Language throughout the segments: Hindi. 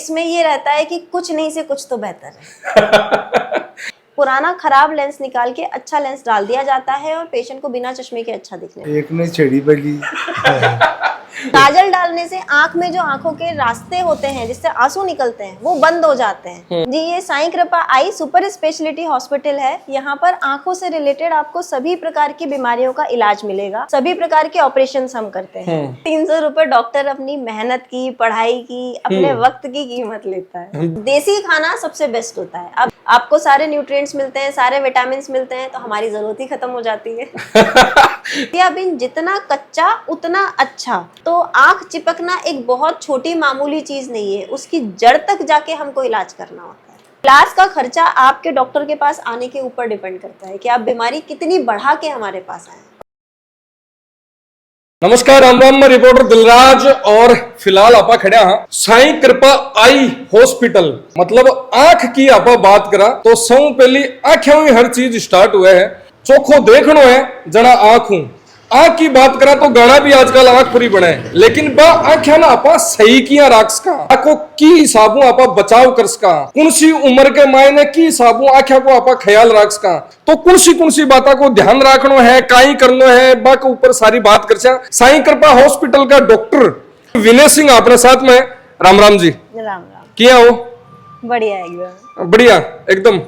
इसमें ये रहता है कि कुछ नहीं से कुछ तो बेहतर है। पुराना खराब लेंस निकाल के अच्छा लेंस डाल दिया जाता है और पेशेंट को बिना चश्मे के अच्छा दिखने एक ने छड़ी बली। काजल डालने से आंख में जो आंखों के रास्ते होते हैं जिससे आंसू निकलते हैं वो बंद हो जाते हैं। जी, ये साईं कृपा आई सुपर स्पेशलिटी हॉस्पिटल है। यहाँ पर आंखों से रिलेटेड आपको सभी प्रकार की बीमारियों का इलाज मिलेगा। सभी प्रकार के ऑपरेशन हम करते हैं। 300 रुपए डॉक्टर अपनी मेहनत की, पढ़ाई की, अपने वक्त की कीमत लेता है। देसी खाना सबसे बेस्ट होता है। अब आपको सारे न्यूट्रिएंट्स मिलते हैं, सारे विटामिन मिलते हैं, तो हमारी जरूरत ही खत्म हो जाती है। सोयाबीन जितना कच्चा उतना अच्छा। तो आंख चिपकना एक बहुत छोटी मामूली चीज नहीं है, उसकी जड़ तक जाके हमको इलाज करना होता है। इलाज का खर्चा आपके डॉक्टर के पास आने के ऊपर डिपेंड करता है कि आप बीमारी कितनी बढ़ा के हमारे पास आए। नमस्कार, राम राम। मैं रिपोर्टर दिलराज और फिलहाल आपा खड़े हाँ साईं कृपा आई हॉस्पिटल। मतलब आंख की आपा बात करा तो सब पहली आंखों में हर चीज स्टार्ट हुआ है। चोखो देखनो है जना आंख हूं। आंख की बात करा तो गाना भी आजकल आंख पूरी बने, लेकिन बा आंखें ना आपा सही किया राख का आंखों की हिसाबों आपा बचाव कर सका। कौन सी उम्र के मायने की हिसाबों आंखों को आपा ख्याल राख सका, तो कौन सी बातों को ध्यान रखनो है, काई करनो है, बा के ऊपर सारी बात कर साईं कृपा हॉस्पिटल का डॉक्टर विनय सिंह अपने साथ में। राम राम जी। राम राम। क्या हो? बढ़िया एकदम बढ़िया एकदम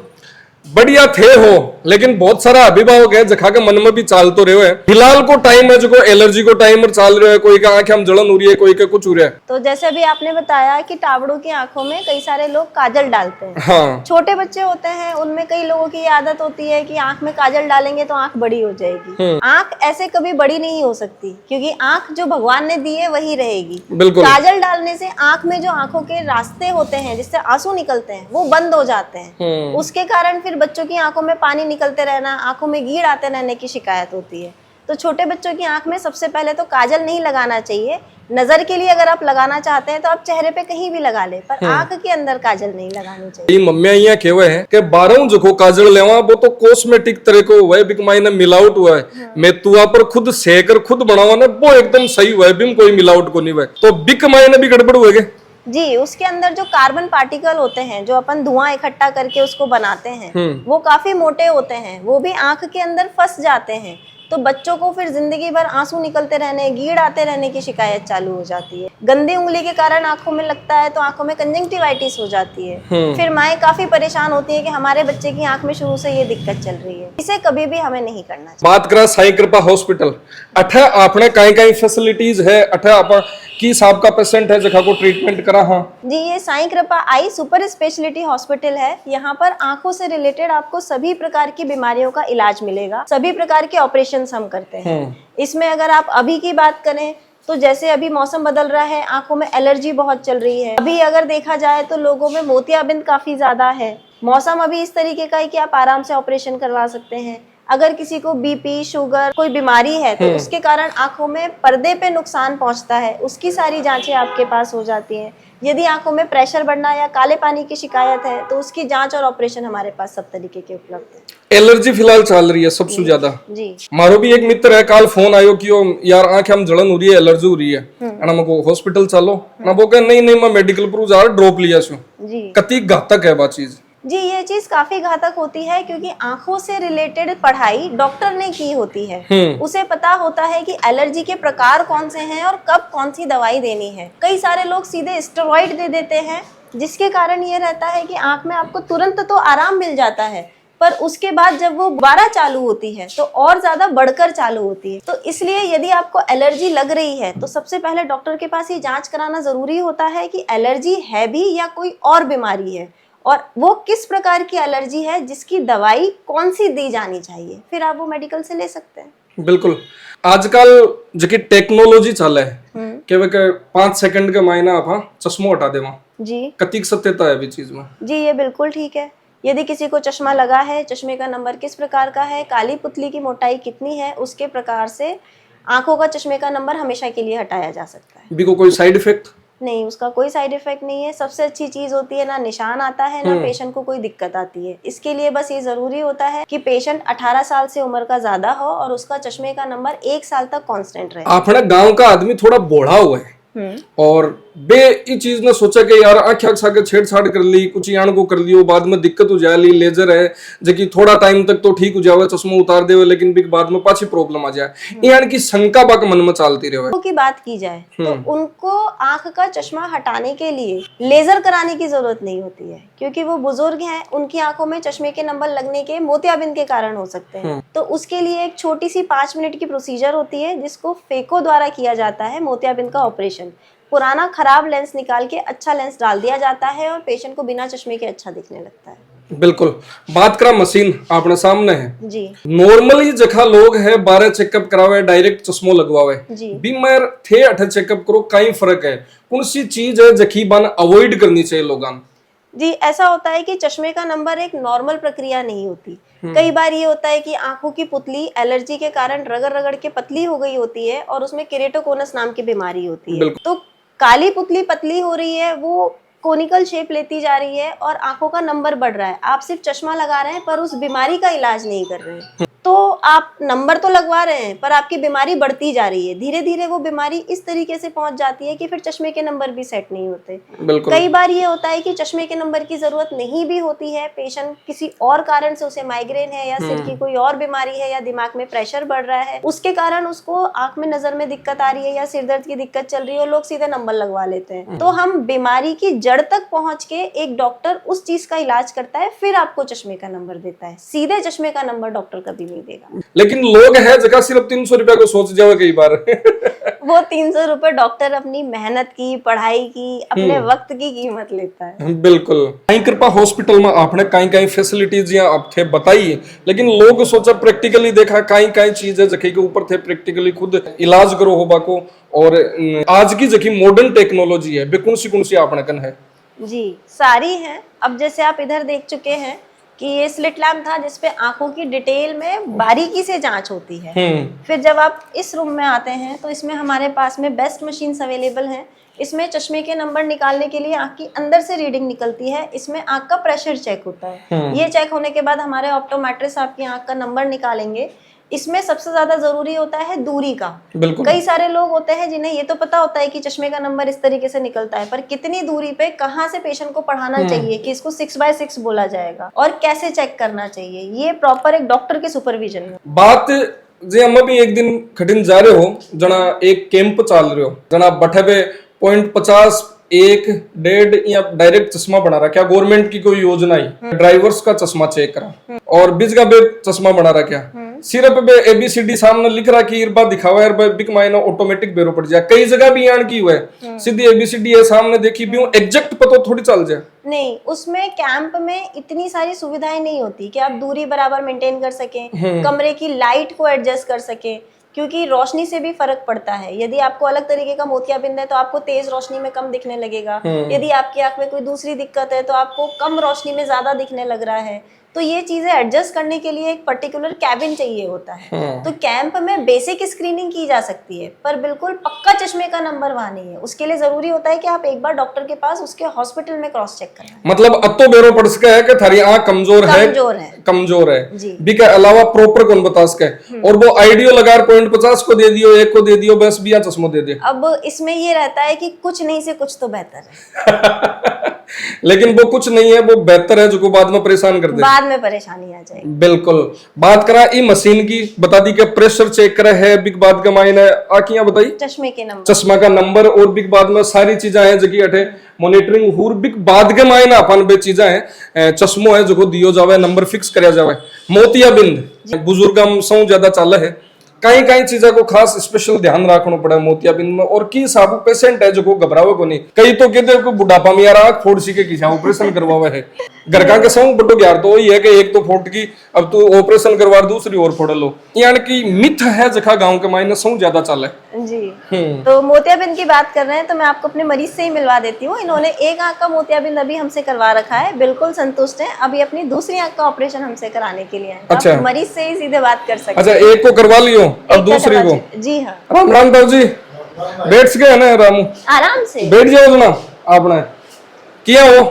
बढ़िया थे हो। लेकिन बहुत सारा अभिभावक है जखा के मन में भी चाल तो रहे है। फिलहाल को टाइम है जो एलर्जी को टाइम और चाल रहे है, कोई का आंखें हम जलन हो रही है, कोई का कुछ हो रहा है। तो जैसे अभी आपने बताया कि टाबड़ों की आंखों में कई सारे लोग काजल डालते हैं। हाँ। छोटे बच्चे होते हैं, उनमें कई लोगों की आदत होती है कि आंख में काजल डालेंगे तो आंख बड़ी हो जाएगी। आंख ऐसे कभी बड़ी नहीं हो सकती, क्योंकि आंख जो भगवान ने दी है वही रहेगी। बिल्कुल। काजल डालने से आंख में जो आंखों के रास्ते होते हैं जिससे आंसू निकलते हैं वो बंद हो जाते हैं। उसके कारण फिर बच्चों की आंखों में पानी निकलते रहना, आंखों में गीड़ आते रहने की शिकायत होती है। तो छोटे बच्चों की आंख में सबसे पहले तो काजल नहीं लगाना चाहिए। नजर के लिए अगर आप लगाना चाहते हैं तो आप चेहरे पे कहीं भी लगा ले, पर आंख के अंदर काजल नहीं लगानी चाहिए। मम्मिया यहाँ कहवे है कि 12 जो काजल लेवा वो तो कॉस्मेटिक तरह को हुआ है, बिक मायने मिलावट हुआ है। मैं तुआ पर खुद सेकर खुद बनावा ना वो एकदम सही हुआ है, बिम कोई मिलावट को नहीं हुआ है, तो बिक मायने भी गड़बड़ हुए। जी, उसके अंदर जो कार्बन पार्टिकल होते हैं जो अपन धुआं इकट्ठा करके उसको बनाते हैं वो काफी मोटे होते हैं, वो भी आंख के अंदर फंस जाते हैं। तो बच्चों को फिर जिंदगी भर आंसू निकलते रहने, गीड़ आते रहने की शिकायत चालू हो जाती है। गंदी उंगली के कारण आंखों में लगता है तो आंखों में कंजंक्टिवाइटिस हो जाती है। फिर माएँ काफी परेशान होती है कि हमारे बच्चे की आंख में शुरू से ये दिक्कत चल रही है। इसे कभी भी हमें नहीं करना चाहिए। बात करा साईं कृपा हॉस्पिटल, अठे आपने कई फैसिलिटीज है, अठे आप की हिसाब का पेशेंट है जगह को ट्रीटमेंट करा। हाँ जी, ये साईं कृपा आई सुपर स्पेशलिटी हॉस्पिटल है। यहाँ पर आंखों से रिलेटेड आपको सभी प्रकार की बीमारियों का इलाज मिलेगा। सभी प्रकार के ऑपरेशन हम करते हैं। इसमें अगर आप अभी की बात करें तो जैसे अभी मौसम बदल रहा है, आंखों में एलर्जी बहुत चल रही है। अभी अगर देखा जाए तो लोगों में मोतियाबिंद काफी ज्यादा है। मौसम अभी इस तरीके का है कि आप आराम से ऑपरेशन करवा सकते हैं। अगर किसी को बीपी, शुगर, कोई बीमारी है तो उसके कारण आंखों में पर्दे पे नुकसान पहुंचता है, उसकी सारी जांचें आपके पास हो जाती हैं। यदि आंखों में प्रेशर बढ़ना या काले पानी की शिकायत है तो उसकी जांच और ऑपरेशन हमारे पास सब तरीके के उपलब्ध है। एलर्जी फिलहाल चल रही है सबसे ज्यादा। जी, मारो भी एक मित्र है, काल फोन आयो कि यार आंखें हम जलन हो रही है, एलर्जी हो रही है, ना मको हॉस्पिटल चलो ना। वो कहे नहीं मैं मेडिकल पर जा ड्रॉप लिया सु। जी, कति घातक है वो चीज। जी, ये चीज काफी घातक होती है क्योंकि आंखों से रिलेटेड पढ़ाई डॉक्टर ने की होती है। उसे पता होता है कि एलर्जी के प्रकार कौन से हैं और कब कौन सी दवाई देनी है। कई सारे लोग सीधे स्टेरॉइड दे देते हैं, जिसके कारण ये रहता है कि आंख में आपको तुरंत तो आराम मिल जाता है, पर उसके बाद जब वो दोबारा चालू होती है तो और ज्यादा बढ़कर चालू होती है। तो इसलिए यदि आपको एलर्जी लग रही है तो सबसे पहले डॉक्टर के पास ये जांच कराना जरूरी होता है कि एलर्जी है भी या कोई और बीमारी है, और वो किस प्रकार की एलर्जी है, जिसकी दवाई कौन सी दी जानी चाहिए, फिर आप वो मेडिकल से ले सकते हैं। बिल्कुल। आजकल जो कि टेक्नोलॉजी चल है कि 5 सेकंड के मायने आप चश्मा हटा देवा। जी, कतिक सत्यता है भी चीज में? जी, ये बिल्कुल ठीक है। यदि किसी को चश्मा लगा है, चश्मे का नंबर किस प्रकार का है, काली पुतली की मोटाई कितनी है, उसके प्रकार से आंखों का चश्मे का नंबर हमेशा के लिए हटाया जा सकता है। भी को कोई साइड इफेक्ट नहीं, उसका कोई साइड इफेक्ट नहीं है। सबसे अच्छी चीज होती है ना निशान आता है ना पेशेंट को कोई दिक्कत आती है। इसके लिए बस ये जरूरी होता है कि पेशेंट 18 साल से उम्र का ज्यादा हो और उसका चश्मे का नंबर 1 साल तक कांस्टेंट रहे। अपना गांव का आदमी थोड़ा बूढ़ा हुआ है और बे ये चीज ने सोचा कि यार आँख के छेड़छाड़ कर ली, कुछ यान को कर लियो, बाद में दिक्कत हो जाए, लेजर है जो थोड़ा टाइम तक तो ठीक हो जावे, चश्मा उतार देवे, लेकिन भी बाद में पाछी प्रॉब्लम आ जाए, यानी कि शंका बाक मन में चलती रहे। की बात की जाए तो उनको आंख का चश्मा हटाने के लिए लेजर कराने की जरूरत नहीं होती है, क्योंकि वो बुजुर्ग हैं, उनकी आंखों में चश्मे के नंबर लगने के मोतियाबिंद के कारण हो सकते हैं। तो उसके लिए एक छोटी सी 5 मिनट की प्रोसीजर होती है जिसको फेको द्वारा किया जाता है, मोतियाबिंद का ऑपरेशन। पुराना खराब लेंस निकाल के अच्छा लेंस डाल दिया जाता है और पेशेंट को बिना चश्मे के अच्छा दिखने लगता है। बिल्कुल। बात करा मशीन अपने सामने है जी। नॉर्मली जखा लोग है 12 चेकअप करावे, डायरेक्ट चश्मो लगवावे जी। बीमार थे 8 चेकअप करो, कई फर्क है? कौन सी चीज है जखी बन अवॉइड करनी चाहिए लोगन? जी, ऐसा होता है कि चश्मे का नंबर एक नॉर्मल प्रक्रिया नहीं होती। कई बार ये होता है कि आंखों की पुतली एलर्जी के कारण रगड़ रगड़ के पतली हो गई होती है और उसमें केरेटोकोनस नाम की बीमारी होती है। तो काली पुतली पतली हो रही है, वो कोनिकल शेप लेती जा रही है और आंखों का नंबर बढ़ रहा है। आप सिर्फ चश्मा लगा रहे हैं पर उस बीमारी का इलाज नहीं कर रहे हैं, तो आप नंबर तो लगवा रहे हैं पर आपकी बीमारी बढ़ती जा रही है। धीरे धीरे वो बीमारी इस तरीके से पहुंच जाती है कि फिर चश्मे के नंबर भी सेट नहीं होते। कई बार ये होता है कि चश्मे के नंबर की जरूरत नहीं भी होती है, पेशेंट किसी और कारण से, उसे माइग्रेन है या सिर की कोई और बीमारी है या दिमाग में प्रेशर बढ़ रहा है, उसके कारण उसको आंख में नजर में दिक्कत आ रही है या सिर दर्द की दिक्कत चल रही है, लोग सीधे नंबर लगवा लेते हैं। तो हम बीमारी की जड़ तक पहुंच के एक डॉक्टर उस चीज का इलाज करता है, फिर आपको चश्मे का नंबर देता है। सीधे चश्मे का नंबर डॉक्टर कभी नहीं देगा। लेकिन लोग है जगह सिर्फ 300 रुपया को सोच जावे कई बार वो 300 रुपए डॉक्टर अपनी मेहनत की, पढ़ाई की, अपने वक्त की कीमत लेता है। बिल्कुल। साईं कृपा हॉस्पिटल में आपने कई कई फैसिलिटीज या आप थे बताई, लेकिन लोग सोचा प्रैक्टिकली देखा कई कई चीज है जखी के ऊपर थे प्रैक्टिकली खुद इलाज करो होबा को, और आज की जखी मॉडर्न टेक्नोलॉजी है कौन सी आपने कन है? जी सारी है। अब जैसे आप इधर देख चुके हैं कि ये स्लिट लैम्प था जिसपे आंखों की डिटेल में बारीकी से जांच होती है। फिर जब आप इस रूम में आते हैं तो इसमें हमारे पास में बेस्ट मशीन्स अवेलेबल हैं। इसमें चश्मे के नंबर निकालने के लिए आंख की अंदर से रीडिंग निकलती है। इसमें आंख का प्रेशर चेक होता है। ये चेक होने के बाद हमारे ऑप्टोमेट्रिस्ट आपकी आंख का नंबर निकालेंगे। इसमें सबसे ज्यादा जरूरी होता है दूरी का। कई सारे लोग होते हैं जिन्हें ये तो पता होता है कि चश्मे का नंबर इस तरीके से निकलता है, पर कितनी दूरी पे कहाँ से पेशेंट को पढ़ाना चाहिए कि इसको 6x6 बोला जाएगा और कैसे चेक करना चाहिए, ये प्रॉपर एक डॉक्टर के सुपरविजन में। बात जे हम भी एक दिन खटिन जा रहे हो जना एक कैंप चाल रहे हो जना बठे पे 0.50 1.5 या डायरेक्ट चश्मा बना रखा, गवर्नमेंट की कोई योजना ही ड्राइवर्स का चश्मा चेक करा और बीच का बे चश्मा बना रखा, सिर्फ पे ABCD सामने लिख रहा कि इरबा दिखावा यार बिक मायना ऑटोमेटिक बेरो पड़ जाए। कई जगह भी यान की हुआ है सीधी ABCD है सामने देखी भी एग्जैक्ट पता थोड़ी चल जाए। नहीं, उसमें कैंप में इतनी सारी सुविधाएं नहीं होती कि आप दूरी बराबर मेंटेन कर सकें, कमरे की लाइट को एडजस्ट कर सकें, क्योंकि रोशनी से भी फर्क पड़ता है। यदि आपको अलग तरीके का मोतियाबिंद है तो आपको तेज रोशनी में कम दिखने लगेगा। यदि आपकी आंख में कोई दूसरी दिक्कत है तो आपको कम रोशनी में ज्यादा दिखने लग रहा है। तो ये चीजें एडजस्ट करने के लिए एक पर्टिकुलर कैबिन चाहिए होता है। तो कैंप में बेसिक स्क्रीनिंग की जा सकती है पर बिल्कुल पक्का चश्मे का नंबर वहां नहीं है। उसके लिए जरूरी होता है कि आप एक बार डॉक्टर के पास उसके हॉस्पिटल में क्रॉस चेक करें। मतलब अब तो बेरो पड़ सके है कि थारी आंख कमजोर है जी। बी के अलावा प्रॉपर कौन बता सके, और वो आइडियो लगा 0.50 को दे दियो, 1 को दे दियो, बस बिया चश्मो दे दे। अब इसमें ये रहता है कि कुछ नहीं से कुछ तो बेहतर है लेकिन वो कुछ नहीं है, वो बेहतर है जो बाद में परेशान कर दे, बाद में परेशानी आ जाएगी। बिल्कुल। बात करा ई मशीन की, बता दी कि प्रेशर चेक करे है, बिग बाद का मायने आखियां बताई चश्मे के नंबर, चश्मा का नंबर, और बिग बाद में सारी चीजें हैं जगी अठे मॉनिटरिंग हुर बिग बाद के मायने अपन बे चीजें हैं चश्मो है जो दियो जावे, नंबर फिक्स करया जावे। मोतियाबिंद बुजुर्गम सौ ज्यादा चल है, कई कई चीजों को खास स्पेशल ध्यान रखना पड़ा मोतियाबिंद में। और की साबु पेशेंट है जो को घबरावे को नहीं, कई तो कहते को बुढ़ापा में यार आंख फोड़ सी के किसा ऑपरेशन करवावे है। घर का के संग बटो यार तो वही है कि एक तो फोड़ की अब तो ऑपरेशन करवा दूसरी और फोड़ लो, यानी कि मिथ है जखा गांव के मायने सौ ज्यादा चले जी। तो मोतियाबिंद की बात कर रहे हैं तो मैं आपको अपने मरीज से ही मिलवा देती हूँ। इन्होंने एक आंख का मोतियाबिंद अभी हमसे करवा रखा है, बिल्कुल संतुष्ट है। अभी अपनी दूसरी आंख का ऑपरेशन हमसे कराने के लिए अच्छा, आप मरीज से ही सीधे बात कर सकते हैं। अच्छा, एक को करवा लियो अब दूसरी को? जी हाँ। राम राम ताऊ जी, बैठ गए ना रामू? आराम से बैठ जाओ ना आपने किया हो?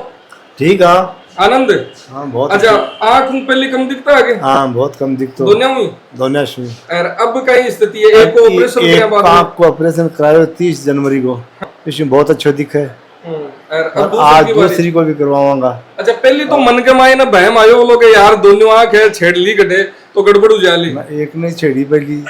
ठीक है, आनंद। हाँ बहुत। अच्छा, आँख में पहले कम दिखता है हाँ बहुत कम दिखता दोनों में। दोनों में। और अब कई स्थिति है, एक को ऑपरेशन किया बाद आँख को ऑपरेशन कराया 30 जनवरी को, इसमें बहुत अच्छा दिखा है। और आज दूसरी को भी करवाऊंगा। अच्छा, पहले तो मन के माये ना बहम आयो लोग यार दोनों आँख है छेड़ ली गटे तो गड़बड़ हो जाली। एक नहीं छेड़ी पहली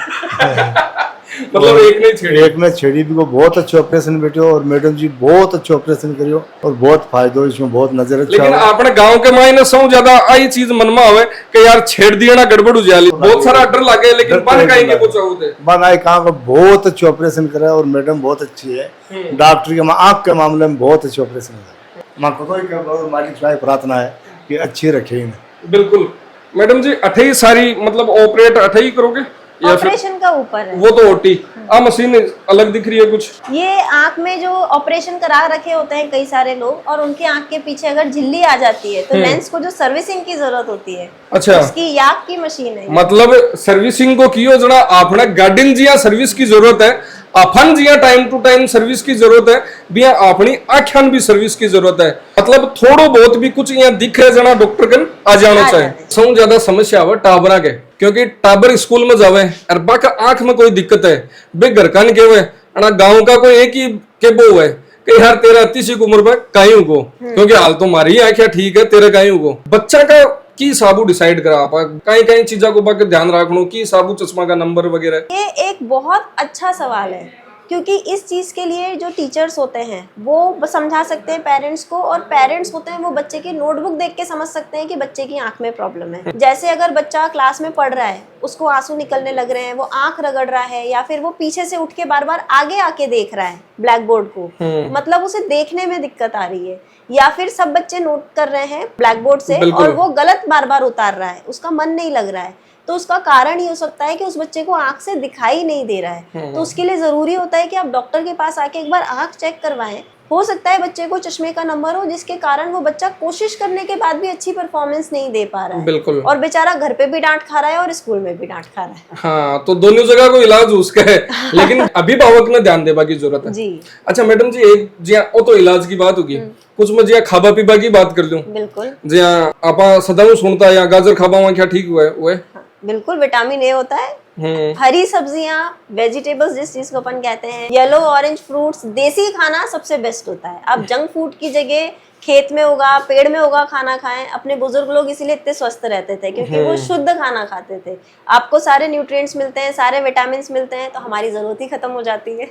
मतलब एक नहीं छेड़ी, एक में छेड़ी भी को बहुत अच्छा ऑपरेशन बैठे और मैडम जी बहुत अच्छा ऑपरेशन करियो और बहुत फायदो इसमें, बहुत नजर अच्छा। लेकिन अपने गांव के मायने सौ ज्यादा आई चीज मन में आवे कि यार छेड़ दिया ना गड़बड़ हो जाली, बहुत सारा डर लगे, लेकिन बन काई के कुछ होते बन आई कहाँ का बहुत अच्छा ऑपरेशन करा और मैडम बहुत अच्छी है। डॉक्टर के आँख के मामले में बहुत अच्छा ऑपरेशन है। माँ को मालिक से प्रार्थना है कि अच्छी रखे इन्हें। बिल्कुल मैडम जी, 28 सारी मतलब ऑपरेट 28 करोगे या फिर ऑपरेशन का ऊपर है वो तो ओटी आ मशीन अलग दिख रही है कुछ। ये आंख में जो ऑपरेशन करा रखे होते हैं कई सारे लोग, और उनके आंख के पीछे अगर झिल्ली आ जाती है तो लेंस को जो सर्विसिंग की जरूरत होती है, अच्छा, उसकी याक की मशीन है। मतलब सर्विसिंग को कियो जना आपने गार्डन जिया सर्विस की जरूरत है, अपन जिया टाइम टू टाइम सर्विस की जरूरत है, बिया अपनी आख्यान भी सर्विस की जरूरत है। मतलब थोड़ो बहुत भी कुछ यहाँ दिख रहे जना डॉक्टर कन आ जाना चाहिए। सबसे ज्यादा समस्या है टाबरा के, क्योंकि टाबर स्कूल में जावे और बाका आंख में कोई दिक्कत है बे घर का नहीं केवे, गाँव का कोई एक ही केबो है कि यार तेरा 30 की उम्र में कायू को, क्योंकि हाल तो मारी है क्या ठीक है तेरे कायू को। बच्चा का की साबू डिसाइड करा आप कई कई चीजों को बाकी ध्यान रखनो की साबू चश्मा का नंबर वगैरह। ये एक बहुत अच्छा सवाल है, क्योंकि इस चीज के लिए जो टीचर्स होते हैं वो समझा सकते हैं पेरेंट्स को, और पेरेंट्स होते हैं वो बच्चे की नोटबुक देख के समझ सकते हैं कि बच्चे की आंख में प्रॉब्लम है। जैसे अगर बच्चा क्लास में पढ़ रहा है, उसको आंसू निकलने लग रहे हैं, वो आंख रगड़ रहा है, या फिर वो पीछे से उठ के बार बार आगे आके देख रहा है ब्लैक बोर्ड को, मतलब उसे देखने में दिक्कत आ रही है, या फिर सब बच्चे नोट कर रहे हैं ब्लैक बोर्ड से और वो गलत बार बार उतार रहा है, उसका मन नहीं लग रहा है, तो उसका कारण ये हो सकता है कि उस बच्चे को आंख से दिखाई नहीं दे रहा है। तो उसके लिए जरूरी होता है कि आप डॉक्टर के पास आके एक बार आंख चेक करवाएं। हो सकता है बच्चे को चश्मे का नंबर हो, जिसके कारण वो बच्चा कोशिश करने के बाद भी अच्छी परफॉर्मेंस नहीं दे पा रहा है। बिल्कुल। और बेचारा घर पे भी डांट खा रहा है और स्कूल में भी डांट खा रहा है। हाँ, तो दोनों जगह को इलाज उसका है, लेकिन अभिभावक ने ध्यान देने की जरूरत है जी। अच्छा मैडम जी, एक जी वो तो इलाज की बात होगी, कुछ मैं जी खाबा पीबा की बात कर लूं। बिल्कुल जी आपा सदा सुनता है गाजर खाबा हुआ क्या ठीक हुआ है? बिल्कुल, विटामिन ए होता है। हरी सब्जियां, वेजिटेबल्स जिस चीज को अपन कहते हैं, येलो ऑरेंज फ्रूट्स, देसी खाना सबसे बेस्ट होता है। आप जंक फूड की जगह खेत में होगा, पेड़ में होगा खाना खाएं। अपने बुजुर्ग लोग इसीलिए इतने स्वस्थ रहते थे, क्योंकि वो शुद्ध खाना खाते थे। आपको सारे न्यूट्रिएंट्स मिलते हैं, सारे विटामिन मिलते हैं, तो हमारी जरूरत ही खत्म हो जाती है।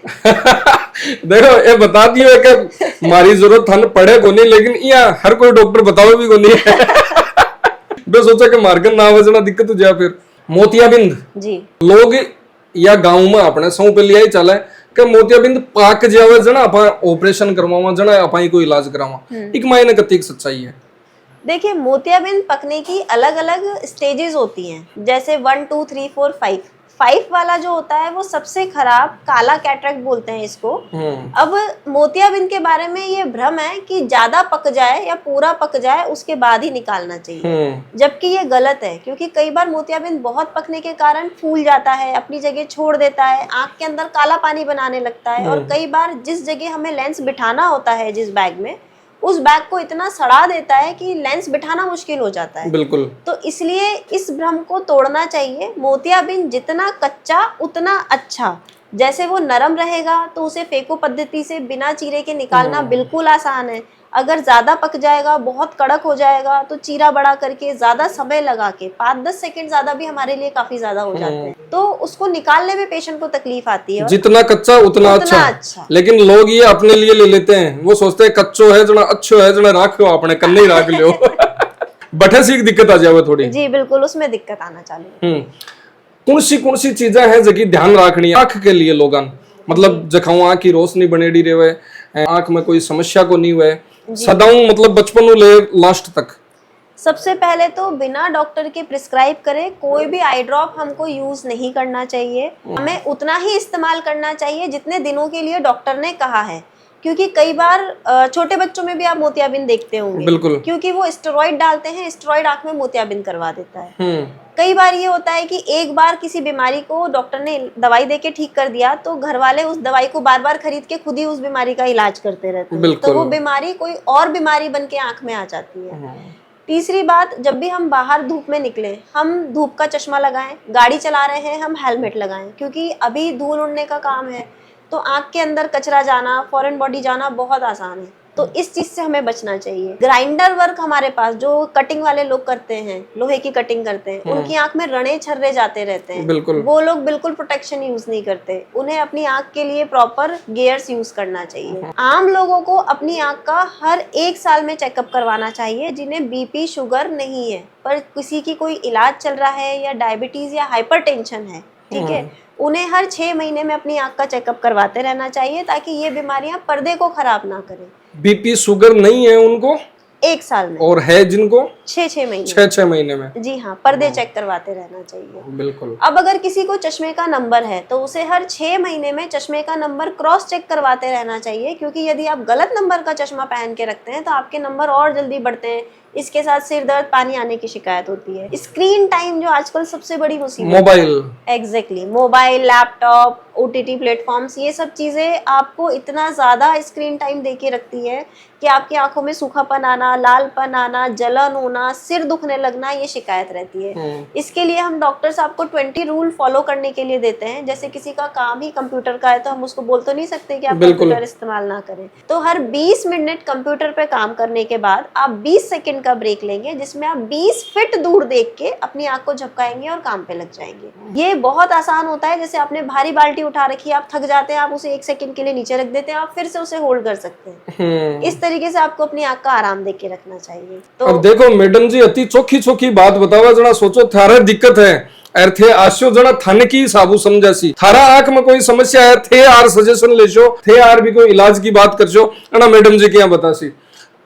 देखो ये बता दियो कि हमारी जरूरत थाने पड़े को नहीं, लेकिन यहाँ हर कोई डॉक्टर बताओ भी को नहीं है। मैं सोचा कि मार्गन ना वजना दिक्कत हो जाए। फिर मोतियाबिंद जी लोग या गांव में अपने सौ पे लिया ही चला है कि मोतियाबिंद पाक जावे जना आप ऑपरेशन करवावा जना आप कोई इलाज करावा, एक मायने कतिक सच्चाई है। देखिए, मोतियाबिंद पकने की अलग अलग स्टेजेस होती हैं, जैसे 1 2 3 4 5 5 वाला जो होता है वो सबसे खराब काला कैटरेक्ट बोलते हैं इसको। अब मोतियाबिंद के बारे में ये भ्रम है कि ज्यादा पक जाए या पूरा पक जाए उसके बाद ही निकालना चाहिए, जबकि ये गलत है, क्योंकि कई बार मोतियाबिंद बहुत पकने के कारण फूल जाता है, अपनी जगह छोड़ देता है, आंख के अंदर काला पानी बनाने लगता है, और कई बार जिस जगह हमें लेंस बिठाना होता है जिस बैग में, उस बैग को इतना सड़ा देता है कि लेंस बिठाना मुश्किल हो जाता है। बिल्कुल। तो इसलिए इस भ्रम को तोड़ना चाहिए। मोतियाबिंद जितना कच्चा उतना अच्छा। जैसे वो नरम रहेगा तो उसे फेको पद्धति से बिना चीरे के निकालना बिल्कुल आसान है। अगर ज्यादा पक जाएगा, बहुत कड़क हो जाएगा, तो चीरा बड़ा करके ज्यादा समय लगा के 5-10 सेकंड ज्यादा भी हमारे लिए काफी ज्यादा हो जाते हैं, तो उसको निकालने में पेशेंट को तकलीफ आती है। जितना कच्चा उतना अच्छा। लेकिन लोग ये अपने लिए ले लेते हैं, वो सोचते हैं कच्चो है जना अच्छो है जना राखो अपने कन्ने ही राख लो। बठे सी दिक्कत आ जाए थोड़ी। जी बिल्कुल, उसमें दिक्कत आना चालू। कौन सी चीजें हैं जगह ध्यान रखनी है आंख के लिए लोगन, मतलब जखाऊ आंख की रोशनी बनेडी रहे, आंख में कोई समस्या को नहीं हुए सदाऊ, मतलब बचपन ले लास्ट तक। सबसे पहले तो बिना डॉक्टर के प्रिस्क्राइब करे कोई भी आई ड्रॉप हमको यूज नहीं करना चाहिए। हमें उतना ही इस्तेमाल करना चाहिए जितने दिनों के लिए डॉक्टर ने कहा है, क्योंकि कई बार छोटे बच्चों में भी आप मोतियाबिंद देखते होंगे। बिल्कुल। क्योंकि वो स्टेरॉइड डालते हैं, स्टेरॉइड आंख में मोतियाबिंद करवा देता है। कई बार ये होता है कि एक बार किसी बीमारी को डॉक्टर ने दवाई देके ठीक कर दिया, तो घर वाले उस दवाई को बार बार खरीद के खुद ही उस बीमारी का इलाज करते रहते हैं, तो वो बीमारी कोई और बीमारी बन के आंख में आ जाती है। तीसरी बात, जब भी हम बाहर धूप में निकले, हम धूप का चश्मा लगाएं, गाड़ी चला रहे हैं हम हेलमेट लगाएं, क्योंकि अभी धूल उड़ने का काम है तो आंख के अंदर कचरा जाना, फॉरेन बॉडी जाना बहुत आसान है, तो इस चीज से हमें बचना चाहिए। ग्राइंडर वर्क हमारे पास जो कटिंग वाले लोग करते हैं, लोहे की कटिंग करते हैं, उनकी आंख में रने छर्रे जाते रहते हैं, बिल्कुल। वो लोग बिल्कुल प्रोटेक्शन यूज नहीं करते, उन्हें अपनी आंख के लिए प्रॉपर गियर्स यूज करना चाहिए। आम लोगों को अपनी आंख का हर 1 साल में चेकअप करवाना चाहिए, जिन्हें बीपी शुगर नहीं है पर किसी की कोई इलाज चल रहा है या डायबिटीज या हाइपरटेंशन है, ठीक है, उन्हें हर 6 महीने में अपनी आंख का चेकअप करवाते रहना चाहिए ताकि ये बीमारियां पर्दे को खराब ना करें। बीपी शुगर नहीं है उनको 1 साल में, और है जिनको 6-6 महीने, 6-6 महीने में, जी हाँ, पर्दे चेक करवाते रहना चाहिए। बिल्कुल। अब अगर किसी को चश्मे का नंबर है तो उसे हर 6 महीने में चश्मे का नंबर क्रॉस चेक करवाते रहना चाहिए, क्योंकि यदि आप गलत नंबर का चश्मा पहन के रखते हैं तो आपके नंबर और जल्दी बढ़ते हैं, इसके साथ सिर दर्द, पानी आने की शिकायत होती है। स्क्रीन टाइम जो आजकल सबसे बड़ी मुसीबत, mobile, exactly, mobile, laptop, OTT platforms, ये सब चीजें आपको इतना ज्यादा स्क्रीन टाइम देके रखती है कि आपकी आंखों में सूखापन आना, लालपन आना, जलन होना, सिर दुखने लगना, ये शिकायत रहती है। इसके लिए हम डॉक्टर्स आपको 20 रूल फॉलो करने के लिए देते हैं। जैसे किसी का काम ही कंप्यूटर का है तो हम उसको बोल तो नहीं सकते कि आप कंप्यूटर इस्तेमाल ना करें, तो हर 20 मिनट कंप्यूटर पे काम करने के बाद आप 20 सेकंड का ब्रेक लेंगे, जिसमें आप 20 फीट दूर देख के अपनी आंख को झपकाएंगे और काम पे लग जाएंगे। ये बहुत आसान होता है। जैसे आपने भारी बाल्टी उठा रखी है, आप थक जाते हैं, आप उसे 1 सेकंड के लिए नीचे रख देते हैं, आप फिर से उसे होल्ड कर सकते हैं। इस तरीके से आपको अपनी आंख का आराम दे के रखना चाहिए। तो अब देखो मैडम जी, अति चोखी बात बतावा, जना सोचो थारा दिक्कत है अर्थे आश्यो जना थाने की साबू समझासी, थारा आंख में कोई समस्या है थे आर सजेशन लेशो, थे आर भी कोई इलाज की बात करशो, अना मैडम जी क्या बतासी।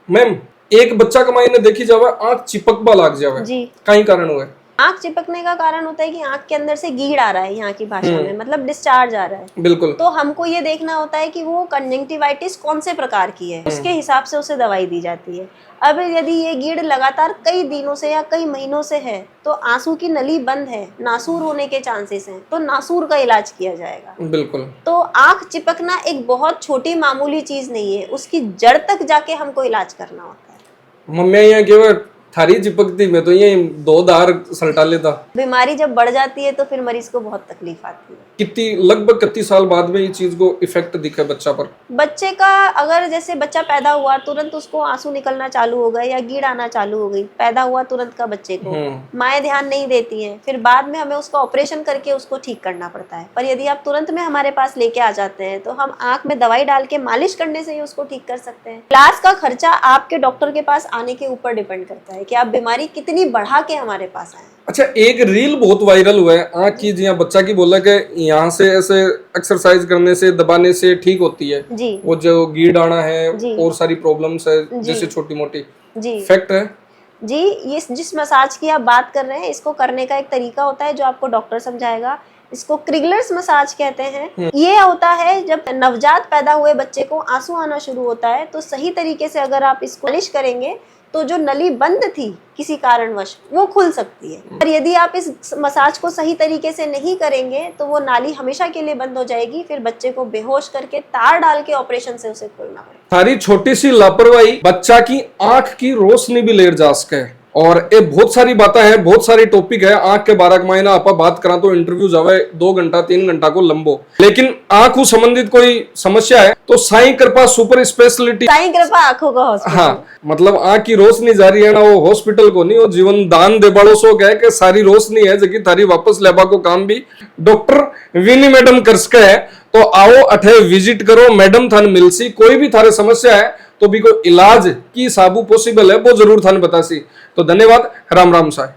मैम, एक बच्चा कमाई ने देखी जावे आंख चिपकबा लाग जावे जी, कई कारण हुए? आंख चिपकने का कारण होता है कि आंख के अंदर से गीड़ आ रहा है, यहाँ की भाषा में मतलब डिस्चार्ज आ रहा है। बिल्कुल। तो हमको ये देखना होता है कि वो कंजंक्टिवाइटिस कौन से प्रकार की है, उसके हिसाब से उसे दवाई दी जाती है। अब यदि ये गीड़ लगातार कई दिनों से या कई महीनों से है तो आंसू की नली बंद है, नासूर होने के चांसेस हैं, तो नासूर का इलाज किया जाएगा। बिल्कुल। तो आंख चिपकना एक बहुत छोटी मामूली चीज नहीं है, उसकी जड़ तक जाके हमको इलाज करना होता है। मम्मी यहाँ केवल थारी चिपकती, मैं तो ये 2 दार सलटा लेता। बीमारी जब बढ़ जाती है तो फिर मरीज को बहुत तकलीफ आती है। कितनी लगभग कितनी साल बाद में ये चीज को इफेक्ट दिखे बच्चा पर? बच्चे का अगर जैसे बच्चा पैदा हुआ तुरंत उसको आंसू निकलना चालू हो गए या गीड़ आना चालू हो गई, पैदा हुआ तुरंत का बच्चे को, माएं ध्यान नहीं देती हैं, फिर बाद में हमें उसका ऑपरेशन करके उसको ठीक करना पड़ता है। पर यदि आप तुरंत में हमारे पास लेके आ जाते हैं तो हम आंख में दवाई डाल के मालिश करने से ही उसको ठीक कर सकते हैं। इलाज का खर्चा आपके डॉक्टर के पास आने के ऊपर डिपेंड करता है कि आप बीमारी कितनी बढ़ा के हमारे पास आए। अच्छा, एक रील बहुत वायरल हुआ है आंख की, जी बच्चा की बोला कि यहाँ से ऐसे एक्सरसाइज करने से, दबाने से ठीक होती है जी, वो जो गीड़ आना है और सारी प्रॉब्लम्स है जैसे छोटी मोटी जी फैक्ट है जी। ये जिस मसाज की आप बात कर रहे हैं, इसको करने का एक तरीका होता है जो आपको डॉक्टर समझाएगा। इसको क्रिगलर्स मसाज कहते हैं। ये होता है जब नवजात पैदा हुए बच्चे को आंसू आना शुरू होता है तो सही तरीके से अगर आप इसको मालिश करेंगे तो जो नली बंद थी किसी कारणवश वो खुल सकती है। और यदि आप इस मसाज को सही तरीके से नहीं करेंगे तो वो नाली हमेशा के लिए बंद हो जाएगी, फिर बच्चे को बेहोश करके तार डाल के ऑपरेशन से उसे खोलना पड़ेगा। सारी छोटी सी लापरवाही बच्चा की आंख की रोशनी भी लेर जा सके। और ये बहुत सारी बातें हैं, बहुत सारी टॉपिक है। आंख के 12 महीना आप बात करा तो इंटरव्यू जावे 2 घंटा 3 घंटा को लंबो, लेकिन आंख को संबंधित कोई समस्या है तो साईं कृपा सुपर स्पेशलिटी, साईं कृपा आंखों का हॉस्पिटल, हाँ मतलब आंख की रोशनी जारी है ना, वो हॉस्पिटल को नहीं, वो जीवन दान दे बाड़ो सो कह के सारी रोशनी है जबकि थारी वापस लेबा को काम भी डॉक्टर विनी मैडम कर सके है। तो आओ अठे विजिट करो, मैडम थान मिलसी, कोई भी थारे समस्या है तो भी कोई इलाज की साबू पॉसिबल है वो जरूर थाने बतासी। तो धन्यवाद, राम राम साहब।